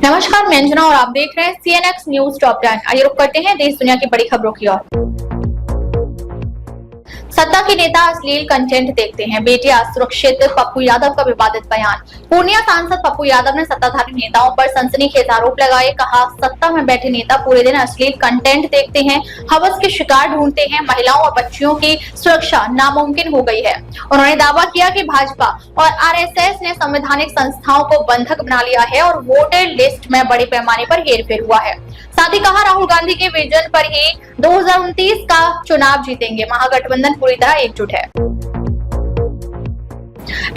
नमस्कार, मैं अंजना और आप देख रहे हैं CNX न्यूज टॉप 10। आइए रुक करते हैं देश दुनिया की बड़ी खबरों की ओर। सत्ता के नेता अश्लील कंटेंट देखते हैं, बेटियां सुरक्षित, पप्पू यादव का विवादित बयान। पूर्णिया सांसद पप्पू यादव ने सत्ताधारी नेताओं पर सनसनीखेज आरोप लगाए। कहा, सत्ता में बैठे नेता पूरे दिन अश्लील कंटेंट देखते हैं, हवस के शिकार ढूंढते हैं, महिलाओं और बच्चियों की सुरक्षा नामुमकिन हो गई है। उन्होंने दावा किया कि भाजपा और RSS ने संवैधानिक संस्थाओं को बंधक बना लिया है और वोटर लिस्ट में बड़े पैमाने पर हेरफेर हुआ है। साथ ही कहा, राहुल गांधी के विजन पर ही 2029 का चुनाव जीतेंगे, महागठबंधन पूरी तरह एकजुट है।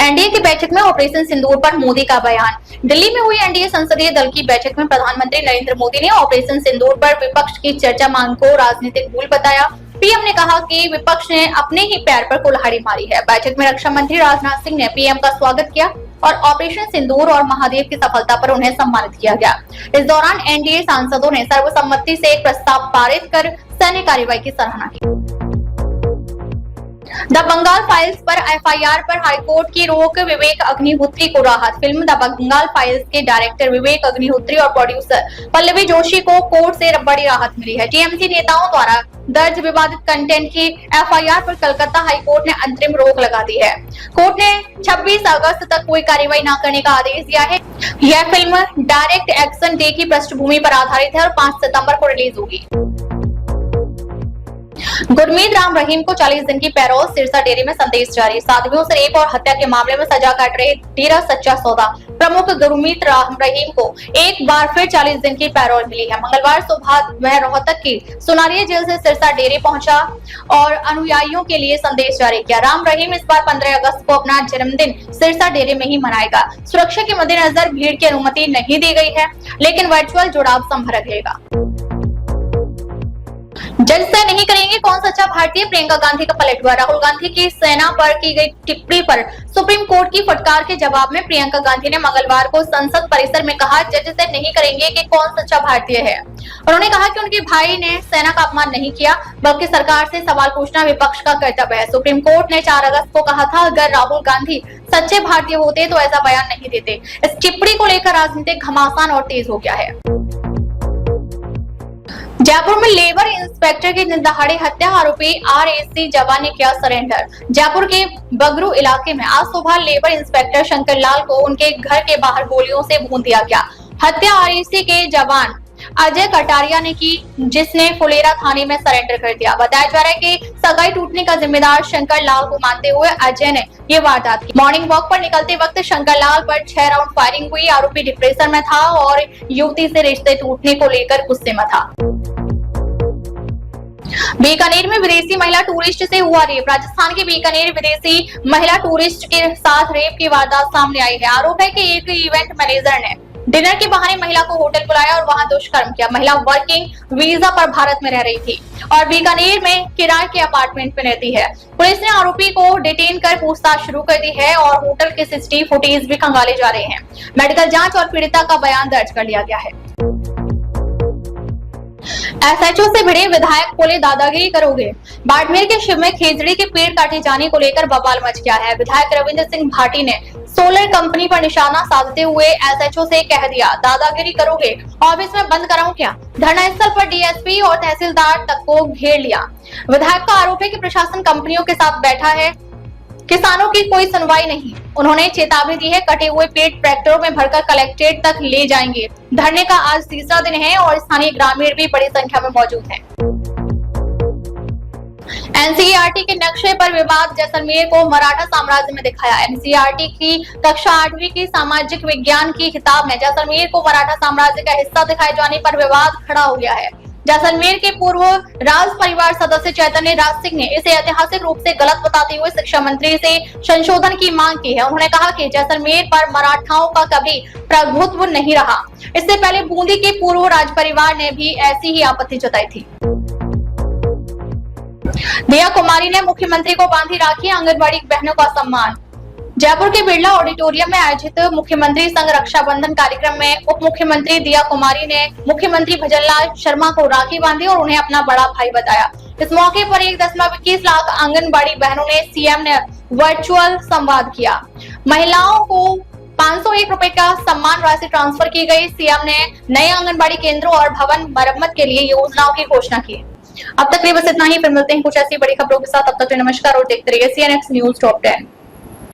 एनडीए की बैठक में ऑपरेशन सिंदूर पर मोदी का बयान। दिल्ली में हुई एनडीए संसदीय दल की बैठक में प्रधानमंत्री नरेंद्र मोदी ने ऑपरेशन सिंदूर पर विपक्ष की चर्चा मांग को राजनीतिक भूल बताया। पीएम ने कहा कि विपक्ष ने अपने ही पैर पर कुल्हाड़ी मारी है। बैठक में रक्षा मंत्री राजनाथ सिंह ने पीएम का स्वागत किया और ऑपरेशन सिंदूर और महादेव की सफलता पर उन्हें सम्मानित किया गया। इस दौरान एनडीए सांसदों ने सर्वसम्मति से एक प्रस्ताव पारित कर सैन्य कार्रवाई की सराहना की। द बंगाल फाइल्स पर एफआईआर पर हाईकोर्ट की रोक, विवेक अग्निहोत्री को राहत। फिल्म द बंगाल फाइल्स के डायरेक्टर विवेक अग्निहोत्री और प्रोड्यूसर पल्लवी जोशी को कोर्ट से बड़ी राहत मिली है। टीएमसी नेताओं द्वारा दर्ज विवादित कंटेंट की एफआईआर पर कलकत्ता हाईकोर्ट ने अंतरिम रोक लगा दी है। कोर्ट ने 26 अगस्त तक कोई कार्रवाई न करने का आदेश दिया है। यह फिल्म डायरेक्ट एक्शन डे की पृष्ठभूमि पर आधारित है और 5 सितंबर को रिलीज होगी। गुरमीत राम रहीम को 40 दिन की पैरोल, सिरसा डेरे में संदेश जारी। साध्वियों से रेप और हत्या के मामले में सजा काट रहे डेरा सच्चा सौदा प्रमुख गुरमीत राम रहीम को एक बार फिर 40 दिन की पैरोल मिली है। मंगलवार सुबह वह रोहतक की सुनारिया जेल से सिरसा डेरे पहुंचा और अनुयायियों के लिए संदेश जारी किया। राम रहीम इस बार 15 अगस्त को अपना जन्मदिन सिरसा डेरे में ही मनाएगा। सुरक्षा के मद्देनजर भीड़ की अनुमति नहीं दी गई है, लेकिन वर्चुअल जुड़ाव संभव रहेगा। जज तय नहीं करेंगे कौन सच्चा भारतीय, प्रियंका गांधी का पलटवार। राहुल गांधी की सेना पर की गई टिप्पणी पर सुप्रीम कोर्ट की फटकार के जवाब में प्रियंका गांधी ने मंगलवार को संसद परिसर में कहा, जज तय नहीं करेंगे कि कौन सच्चा भारतीय है। उन्होंने कहा कि उनके भाई ने सेना का अपमान नहीं किया, बल्कि सरकार से सवाल पूछना विपक्ष का कर्तव्य है। सुप्रीम कोर्ट ने 4 अगस्त को कहा था, अगर राहुल गांधी सच्चे भारतीय होते तो ऐसा बयान नहीं देते। इस टिप्पणी को लेकर राजनीतिक घमासान और तेज हो गया है। जयपुर में लेबर इंस्पेक्टर की दिनदहाड़े हत्या, आरोपी RAC जवान ने किया सरेंडर। जयपुर के बगरू इलाके में आज सुबह लेबर इंस्पेक्टर शंकर लाल को उनके घर के बाहर गोलियों से भून दिया गया। हत्या RAC के जवान अजय कटारिया ने की, जिसने फुलेरा थाने में सरेंडर कर दिया। बताया जा रहा है कि सगाई टूटने का जिम्मेदार शंकर लाल को मानते हुए अजय ने ये वारदात की। मॉर्निंग वॉक पर निकलते वक्त शंकर लाल पर 6 राउंड फायरिंग हुई। आरोपी डिप्रेशन में था और युवती से रिश्ते टूटने को लेकर गुस्से में था। बीकानेर में विदेशी महिला टूरिस्ट से हुआ रेप। राजस्थान के बीकानेर विदेशी महिला टूरिस्ट के साथ रेप की वारदात सामने आई है। आरोप है कि एक इवेंट मैनेजर ने डिनर के बहाने महिला को होटल बुलाया और वहां दुष्कर्म किया। महिला वर्किंग वीजा पर भारत में रह रही थी और बीकानेर में किराए के अपार्टमेंट में रहती है। पुलिस ने आरोपी को डिटेन कर पूछताछ शुरू कर दी है और होटल के CCTV फुटेज भी खंगाले जा रहे हैं। मेडिकल जांच और पीड़िता का बयान दर्ज कर लिया गया है। SHO से भिड़े विधायक बोले, दादागिरी करोगे। बाड़मेर के शिव में खेजड़ी के पेड़ काटे जाने को लेकर बवाल मच गया है। विधायक रविंद्र सिंह भाटी ने सोलर कंपनी पर निशाना साधते हुए SHO से कह दिया, दादागिरी करोगे, ऑफिस में बंद कराऊं क्या। धरना स्थल पर DSP और तहसीलदार तक को घेर लिया। विधायक का आरोप है कि प्रशासन कंपनियों के साथ बैठा है, किसानों की कोई सुनवाई नहीं। उन्होंने चेतावनी दी है, कटे हुए पेड़ ट्रैक्टरों में भरकर कलेक्ट्रेट तक ले जाएंगे। धरने का आज तीसरा दिन है और स्थानीय ग्रामीण भी बड़ी संख्या में मौजूद हैं। NCERT के नक्शे पर विवाद, जैसलमेर को मराठा साम्राज्य में दिखाया। NCERT की कक्षा 8वीं की सामाजिक विज्ञान की किताब में जैसलमेर को मराठा साम्राज्य का हिस्सा दिखाए जाने पर विवाद खड़ा हो गया है। जैसलमेर के पूर्व राज परिवार सदस्य चैतन्य राज सिंह ने इसे ऐतिहासिक रूप से गलत बताते हुए शिक्षा मंत्री से संशोधन की मांग की है। उन्होंने कहा कि जैसलमेर पर मराठाओं का कभी प्रभुत्व नहीं रहा। इससे पहले बूंदी के पूर्व राज परिवार ने भी ऐसी ही आपत्ति जताई थी। दिया कुमारी ने मुख्यमंत्री को बांधी राखी, आंगनबाड़ी बहनों का सम्मान। जयपुर के बिरला ऑडिटोरियम में आयोजित मुख्यमंत्री संग रक्षाबंधन कार्यक्रम में उप मुख्यमंत्री दिया कुमारी ने मुख्यमंत्री भजनलाल शर्मा को राखी बांधी और उन्हें अपना बड़ा भाई बताया। इस मौके पर 1.21 लाख आंगनबाड़ी बहनों ने CM ने वर्चुअल संवाद किया। महिलाओं को 501 रुपए का सम्मान राशि ट्रांसफर की गई। सीएम ने नए आंगनबाड़ी केंद्रों और भवन मरम्मत के लिए योजनाओं की घोषणा की। अब तक के लिए बस इतना ही। फिर मिलते हैं कुछ ऐसी बड़ी खबरों के साथ। अब तक के लिए नमस्कार और देखते रहिए CNX न्यूज टॉप 10।